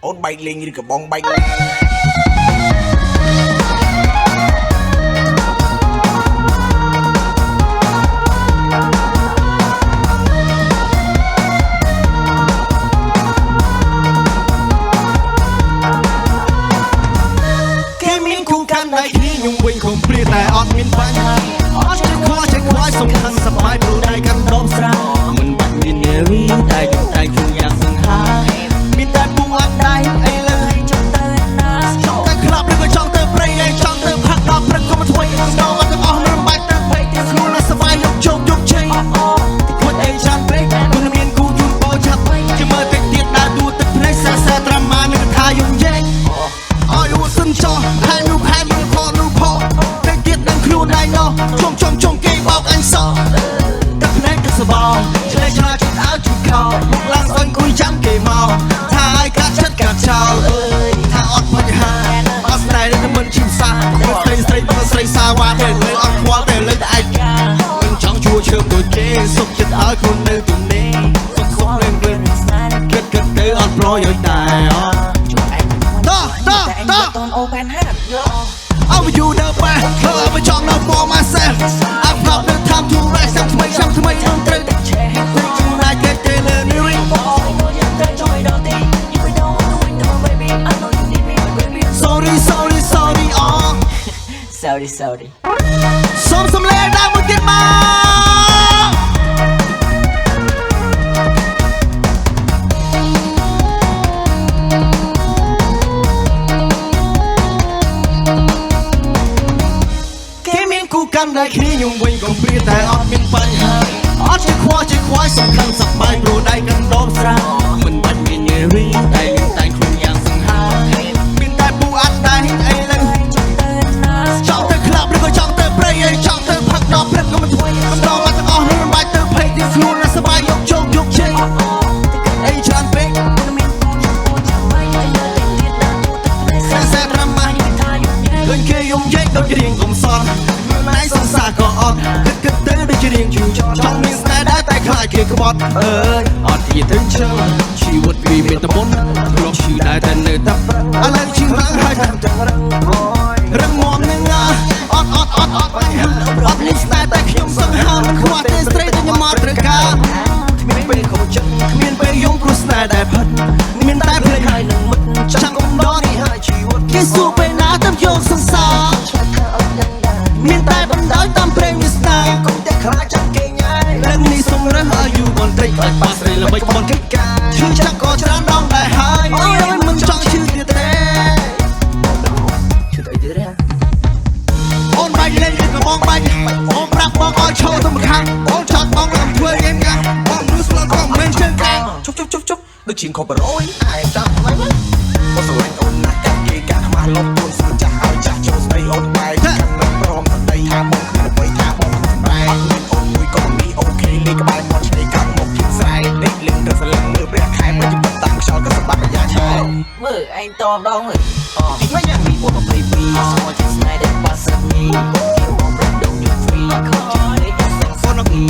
អូនបែកលេងឬក៏បងបែកគេមានគូកាន់ដៃគ្នាខ្ញុំវិញកុំព្រាតែអត់មានបញ្ហាអត់ចេះខ្វល់សំខាន់សប្បាយព្រោះដៃកាន់ដបស្រាមិនបាច់មាននារីតែខ្លួនយ៉ាងសង្ហាមានតែពុំអត់ដៃអីលើចង់ទៅណាចង់ទៅក្លាប់ឬក៏ចង់ទៅព្រៃអីចង់ទៅផាក់ដល់ព្រឹកក៏មិនធ្វើដល់អត់ទាំងអស់មិនបាច់ទៅពេកទាំងខ្លួនសប្បាយយកជោគយកជ័យខ្លួនអីចាំពេកមិនមានគូយូរបោចាប់ជាមើលតិចទៀតដើរដួលទឹកភ្នែកសាត្រាម៉ានឹងថាយំយែកអើយអូសិនចោះហែនោះផតែទៀតនឹងខ្លួនឯងណោះជុំគេបោកអញសោះទឹកភ្នែកទឹកសបោឆ្លេឆ្លាជិតអើជិតខោមកឡើងអុញគួយចាំគេមកថាឲ្យកាត់ចិត្តកាត់ចោលថាអត់បញ្ហាអត់ស្នេហ៍នឹងមិនឈឹមសាស្រីសាវ៉ាតែលើអត់ខ្វល់តែលើតែឯកាមិនចង់ជួឈើមដូចគេសុខចិត្តឲ្យខ្លួននៅទំនេរសុខរឿងគិតទៅអត់ប្រយោជន៍ដែរតូនអូផែនហាត់យោអើយូដើបាធ្វើឲ្យចង់នៅមក myself អត់ប្រាប់នៅ time to rest ចាំថ្មីខ្ញុំត្រូវតែឆេះខ្ញុំណាយគេលើនេះរីយ៉ាងទៅជួយដល់ទី You don't wanna win the baby I know you need me baby sorry sorry សូមសំឡេងដល់មួយទៀតមកគូកាន់ដៃគ្នាខ្ញុំវិញកុំព្រាតែអត់មានបញ្ហាអត់ចេះខ្វល់សំខាន់សប្បាយព្រោះដៃកាន់ដបស្រាមិនបាច់មាននារីតែខ្លួនយ៉ាងសង្ហាមានតែពូអត់ដៃអីឡើងចង់ទៅក្លាប់ឬក៏ចង់ទៅព្រៃអីចង់ទៅផឹកដល់ព្រឹកក៏មិនធ្វើមិនដល់មកទាំងអស់មិនបាច់ទៅភ័យទីខ្លួនសប្បាយយកជោគយកជ័យអីច្រើនពេកមានគូចាំពូចាំបាយអីលើទៀតដល់ទូទឹកសាត្រាម៉ាឃើញគេយំយែកដូចរៀងកុំសល់ណៃសង្សារក៏អត់គិតទៅដូចរៀងជូរចង់មានស្នេហ៍ដែរតែខ្លាចគេក្បត់អត់ទៀតទៅជើជីវិតវាមានតែមុនធ្លាប់ឈឺដែរតែនៅតែឥឡូវឈឺឡើងហើយតែរឹងមាំនឹងអត់បញ្ហាអត់មានស្នេហ៍តែខ្ញុំសង្ហាមិនខ្វះទេស្រីតែខ្ញុំមកត្រូវការគ្មានពេលខូចចិត្តគ្មានពេលយំព្រោះស្នេហ៍តែផិតមានតែភ្លេចហើយនឹងមិត្តចាំកុំដល់នេះហើយជីវិតគេសួរពេលណាទៅយកសង្សារមានតែបណ្ដោយតាមព្រេងវាស្នាកុំតែខ្លាចចាំគេញ៉ៃលើនេះសុំរើសឲ្យយូរបន្តិចឲ្យប៉ាស្រីល្បិចបនកិច្ចការឈឺចាក់ក៏ច្រើនដងដែរហើយអូយមិនចង់ឈឺទៀតទេឈឺអីទៀតទេអូនបាច់លេងក៏បងបាច់អូនប្រាប់បងឲ្យឈរទៅម្ខាងអូនចង់បងឡើងធ្វើហ្គេមកាបងមនុស្សស្លន់ក៏មិនជើងកាជប់ដូចជាងខបរយអាយចាំថ្លៃមកបើស្រឡាញ់អូនណាស់កាគេកាខ្មាស់លប់ទួនស្ចាស់ឲ្យចាស់ចូលស្ដីអូនបែកព្រមតែថាបងគ្មានអ្វីថាបងសម្រែងអត់មានអូនមួយក៏មិនអូខេលេខក្បែរមកឆ្នេរកាំងមកគិតស្រែលេខលឹងទៅសលឹងមើលព្រះខែមកជិះតាមខ្យល់ក៏សម្បត្តិបញ្ញាឆាយមើលឯងតម្ដងមើលជីមិនយ៉ាងពីបង22ស្គាល់ជាស្នេហ៍ដែលបាត់សឹកនេះគេបងប្រដង you free ខំលេខតែសឹកសនពី